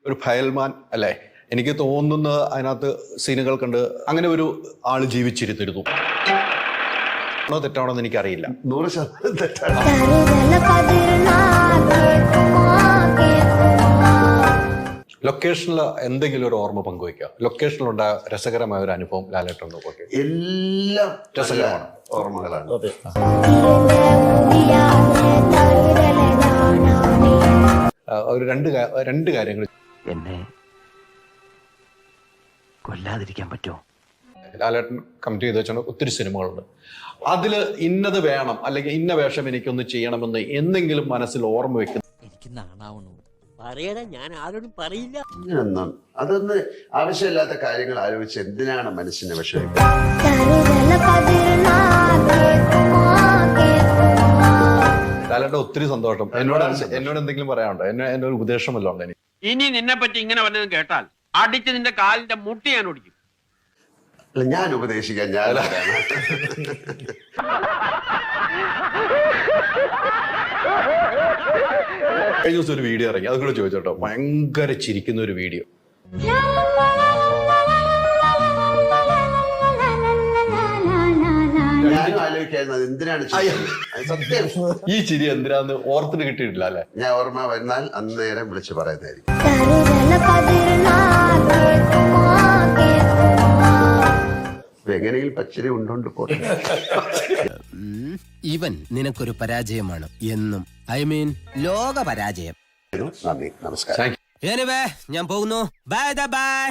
ഒരു ഫയൽമാൻ അല്ലേ? എനിക്ക് തോന്നുന്നത് അതിനകത്ത് സീനുകൾ കണ്ട് അങ്ങനെ ഒരു ആള് ജീവിച്ചിരുത്തിരുന്നു. തെറ്റാണോന്ന് എനിക്കറിയില്ല. 100% തെറ്റാണ്. ലൊക്കേഷനിൽ എന്തെങ്കിലും ഒരു ഓർമ്മ പങ്കുവയ്ക്കുക. ലൊക്കേഷനിലുണ്ടായ രസകരമായ ഒരു അനുഭവം ലാലേട്ടൻ നോക്കി. എല്ലാം രസകരമാണ്, ഓർമ്മകളാണ്. ഒരു രണ്ട് കാര്യങ്ങൾ. എന്നെ കൊല്ലാതിരിക്കാൻ പറ്റുമോ? ലാലേട്ടൻ കമ്മിറ്റ് ചെയ്ത് വെച്ചാൽ ഒത്തിരി സിനിമകളുണ്ട്. അതിൽ ഇന്നത് വേണം അല്ലെങ്കിൽ ഇന്ന വേഷം എനിക്കൊന്ന് ചെയ്യണമെന്ന് എന്തെങ്കിലും മനസ്സിൽ ഓർമ്മ വെക്കുന്നു. എനിക്ക് നാണാവണു പറയടാ, ഞാൻ ആരോടും പറയില്ല. അതൊന്ന് ആവശ്യമില്ലാത്ത കാര്യങ്ങൾ ആലോചിച്ച് എന്തിനാണ് മനസ്സിനെ വിഷയം? ലാലേട്ടൻ ഒത്തിരി സന്തോഷം. എന്നോട് എന്തെങ്കിലും പറയാനുണ്ടോ? എന്നെ ഒരു ഉപദേശം വല്ലതും ഉണ്ടോ? ഇനി നിന്നെ പറ്റി ഇങ്ങനെ വല്ലതും കേട്ടാൽ അടിച്ച് നിന്റെ കാലിന്റെ മുട്ടി ഞാൻ ഓടിക്കും. അല്ല, ഞാൻ ഉപദേശിക്കാൻ ഞാൻ കഴിഞ്ഞ ദിവസം ഒരു വീഡിയോ ഇറങ്ങി, അതുകൂടെ ചോദിച്ചോട്ടോ. ഭയങ്കര ചിരിക്കുന്ന ഒരു വീഡിയോ. ഞാനും ആലോചിക്കായിരുന്നു എന്തിനാണ് സത്യം. ഈ ചിരി എന്തിനാന്ന് ഓർത്തിന് കിട്ടിയിട്ടില്ല അല്ലെ? ഞാൻ ഓർമ്മ വന്നാൽ അന്നേരം വിളിച്ച് പറയുന്നതായിരിക്കും. എങ്ങനെയെങ്കിലും പച്ചരി ഉണ്ടോണ്ട് പോട്ടെ. ഇവൻ നിനക്കൊരു പരാജയമാണ് എന്നും. ഐ മീൻ ലോക പരാജയം. നന്ദി, നമസ്കാരം. ഞാൻ പോകുന്നു. Bye bye.